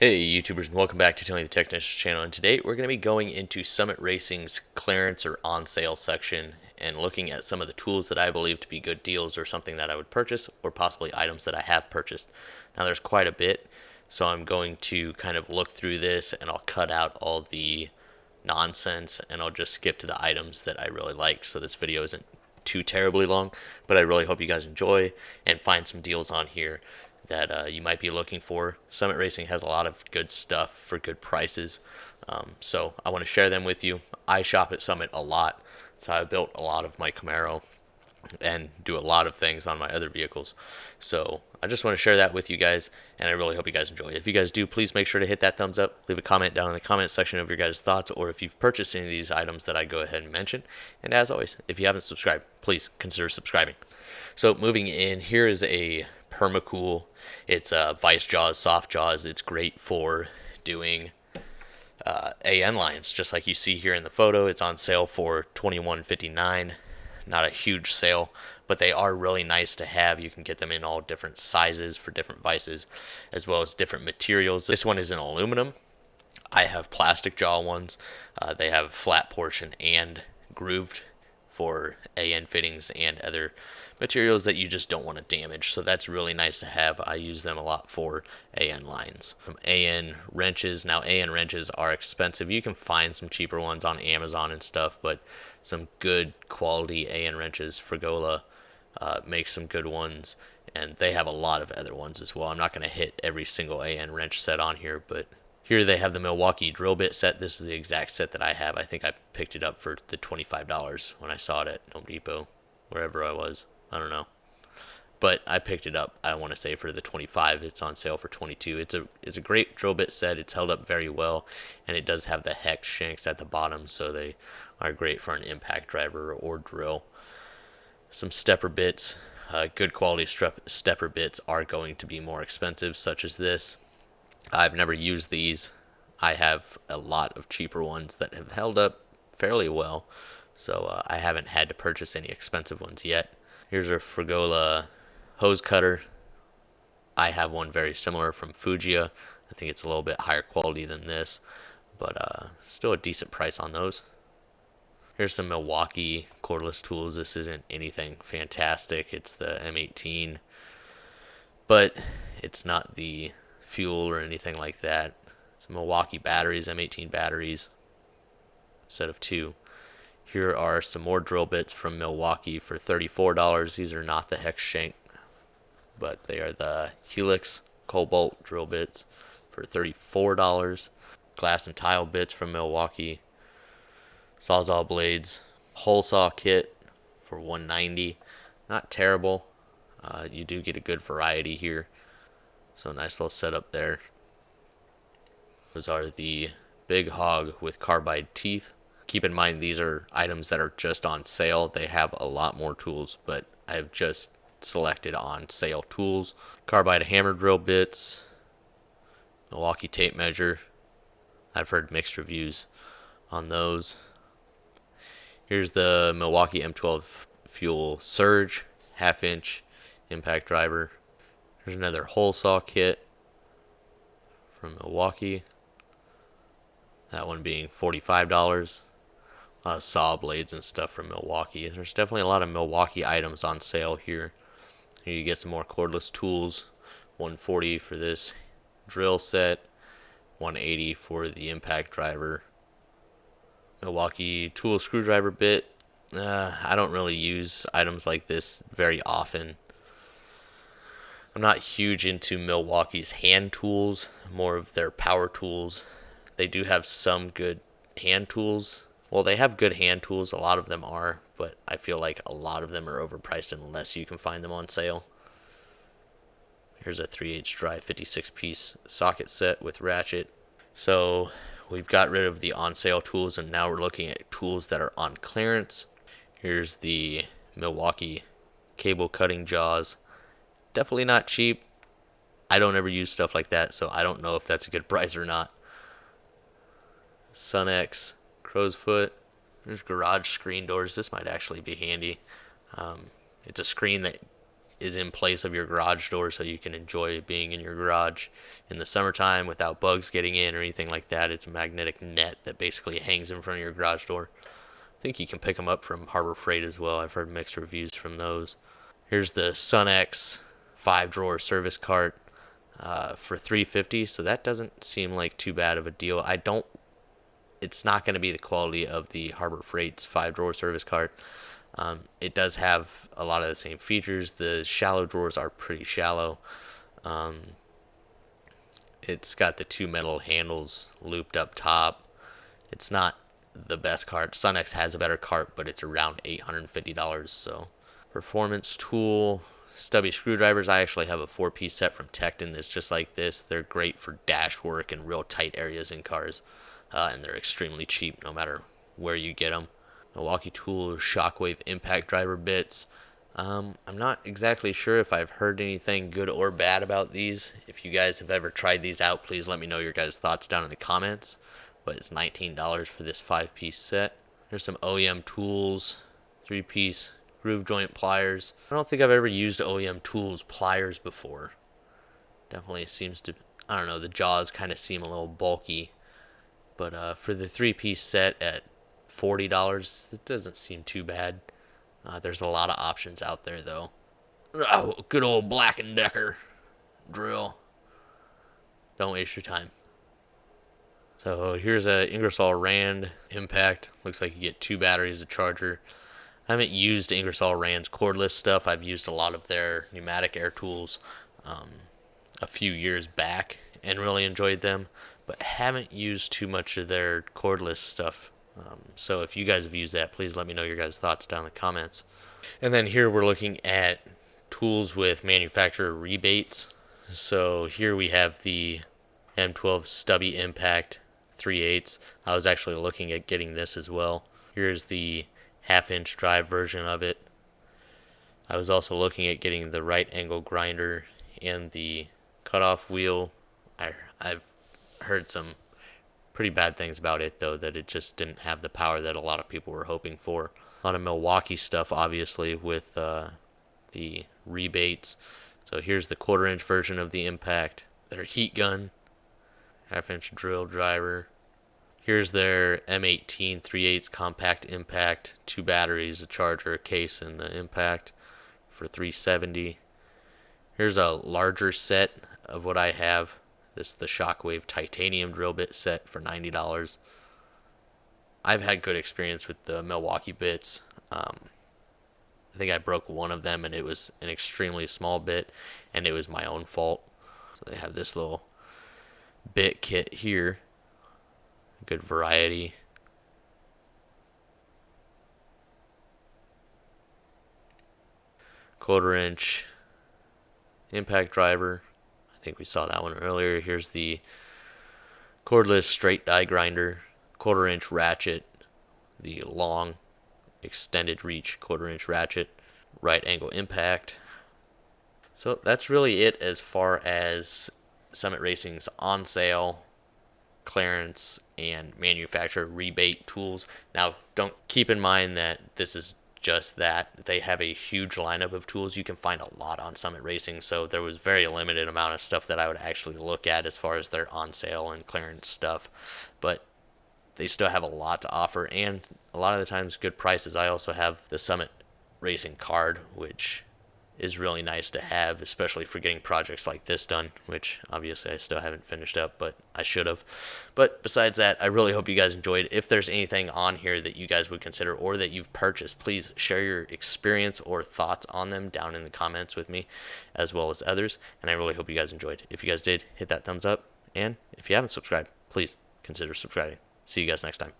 Hey YouTubers, and welcome back to Tony the Technician's channel, and today we're going to be going into Summit Racing's clearance or on sale section and looking at some of the tools that I believe to be good deals or something that I would purchase, or possibly items that I have purchased. Now there's quite a bit, so I'm going to kind of look through this and I'll cut out all the nonsense and I'll just skip to the items that I really like, so this video isn't too terribly long, but I really hope you guys enjoy and find some deals on here that you might be looking for. Summit Racing has a lot of good stuff for good prices, so I want to share them with you. I shop at Summit a lot, so I built a lot of my Camaro and do a lot of things on my other vehicles. So I just want to share that with you guys, and I really hope you guys enjoy it. If you guys do, please make sure to hit that thumbs up, leave a comment down in the comment section of your guys' thoughts, or if you've purchased any of these items that I go ahead and mention. And as always, if you haven't subscribed, please consider subscribing. So moving in, here is a Permacool. It's Vice Jaws, Soft Jaws. It's great for doing AN lines, just like you see here in the photo. It's on sale for $21.59. Not a huge sale, but they are really nice to have. You can get them in all different sizes for different vices, as well as different materials. This one is in aluminum. I have plastic jaw ones. They have flat portion and grooved for AN fittings and other materials that you just don't want to damage. So that's really nice to have. I use them a lot for AN lines. AN wrenches. Now AN wrenches are expensive. You can find some cheaper ones on Amazon and stuff, but some good quality AN wrenches. Frigola makes some good ones, and they have a lot of other ones as well. I'm not going to hit every single AN wrench set on here, but here they have the Milwaukee drill bit set. This is the exact set that I have. I think I picked it up for the $25 when I saw it at Home Depot, wherever I was. I don't know. But I picked it up, I want to say, for the $25. It's on sale for $22. It's a great drill bit set. It's held up very well, and it does have the hex shanks at the bottom, so they are great for an impact driver or drill. Some stepper bits. Good quality stepper bits are going to be more expensive, such as this. I've never used these. I have a lot of cheaper ones that have held up fairly well, so I haven't had to purchase any expensive ones yet. Here's a Frigola hose cutter. I have one very similar from Fujiya. I think it's a little bit higher quality than this, but still a decent price on those. Here's some Milwaukee cordless tools. This isn't anything fantastic. It's the M18, but it's not the fuel or anything like that. Some Milwaukee batteries, M18 batteries, set of 2. Here are some more drill bits from Milwaukee for $34. These are not the hex shank, but they are the Helix Cobalt drill bits for $34. Glass and tile bits from Milwaukee. Sawzall blades, hole saw kit for $190. Not terrible. You do get a good variety here. So nice little setup there. Those are the Big Hog with carbide teeth. Keep in mind these are items that are just on sale. They have a lot more tools, but I've just selected on sale tools. Carbide hammer drill bits. Milwaukee tape measure. I've heard mixed reviews on those. Here's the Milwaukee M12 Fuel Surge, 1/2 inch impact driver. There's another hole saw kit from Milwaukee. That one being $45. A lot of saw blades and stuff from Milwaukee. There's definitely a lot of Milwaukee items on sale here. Here you get some more cordless tools. $140 for this drill set. $180 for the impact driver. Milwaukee tool screwdriver bit. I don't really use items like this very often. I'm not huge into Milwaukee's hand tools, more of their power tools. They do have some good hand tools. Well, they have good hand tools, a lot of them are, but I feel like a lot of them are overpriced unless you can find them on sale. Here's a 3/8 drive 56-piece socket set with ratchet. So we've got rid of the on sale tools, and now we're looking at tools that are on clearance. Here's the Milwaukee cable cutting jaws. Definitely not cheap. I don't ever use stuff like that, so I don't know if that's a good price or not. Sunex crow's foot. There's garage screen doors. This might actually be handy. It's a screen that is in place of your garage door, so you can enjoy being in your garage in the summertime without bugs getting in or anything like that. It's a magnetic net that basically hangs in front of your garage door. I think you can pick them up from Harbor Freight as well. I've heard mixed reviews from those. Here's the Sunex 5-drawer service cart for $350, so that doesn't seem like too bad of a deal. It's not going to be the quality of the Harbor Freight's 5-drawer service cart. It does have a lot of the same features. The shallow drawers are pretty shallow. It's got the 2 metal handles looped up top. It's not the best cart. Sunex has a better cart, but it's around $850. So, performance tool, stubby screwdrivers. I actually have a 4-piece set from Tecton that's just like this. They're great for dash work and real tight areas in cars, and they're extremely cheap no matter where you get them. Milwaukee Tool Shockwave impact driver bits. I'm not exactly sure if I've heard anything good or bad about these. If you guys have ever tried these out, please let me know your guys' thoughts down in the comments. But it's $19 for this 5-piece set. There's some OEM tools, 3-piece groove joint pliers. I don't think I've ever used OEM tools pliers before. Definitely seems to, I don't know, the jaws kind of seem a little bulky. But for the 3-piece set at $40, it doesn't seem too bad. There's a lot of options out there, though. Oh, good old Black & Decker drill. Don't waste your time. So here's a Ingersoll Rand impact. Looks like you get 2 batteries, a charger. I haven't used Ingersoll Rand's cordless stuff. I've used a lot of their pneumatic air tools a few years back and really enjoyed them, but haven't used too much of their cordless stuff. So if you guys have used that, please let me know your guys' thoughts down in the comments. And then here we're looking at tools with manufacturer rebates. So here we have the M12 stubby impact 3/8. I was actually looking at getting this as well. Here's the 1/2-inch drive version of it. I was also looking at getting the right angle grinder and the cutoff wheel. I've heard some pretty bad things about it, though, that it just didn't have the power that a lot of people were hoping for. A lot of Milwaukee stuff, obviously, with the rebates. So here's the 1/4-inch version of the impact. Their heat gun, 1/2-inch drill driver. Here's their M18 3/8 compact impact, 2 batteries, a charger, a case, and the impact for $370. Here's a larger set of what I have. This is the Shockwave titanium drill bit set for $90. I've had good experience with the Milwaukee bits. I think I broke one of them, and it was an extremely small bit, and it was my own fault. So they have this little bit kit here. Good variety. Quarter-inch impact driver. I think we saw that one earlier. Here's the cordless straight die grinder, 1/4-inch ratchet, the long extended reach 1/4-inch ratchet, right angle impact. So that's really it as far as Summit Racing's on sale, clearance, and manufacturer rebate tools. Now, don't keep in mind that this is just that. They have a huge lineup of tools. You can find a lot on Summit Racing, so there was very limited amount of stuff that I would actually look at as far as their on sale and clearance stuff. But they still have a lot to offer, and a lot of the times good prices. I also have the Summit Racing card, which is really nice to have, especially for getting projects like this done, which obviously I still haven't finished up, but I should have. But besides that, I really hope you guys enjoyed. If there's anything on here that you guys would consider or that you've purchased, please share your experience or thoughts on them down in the comments with me, as well as others, and I really hope you guys enjoyed. If you guys did, hit that thumbs up, and if you haven't subscribed, please consider subscribing. See you guys next time.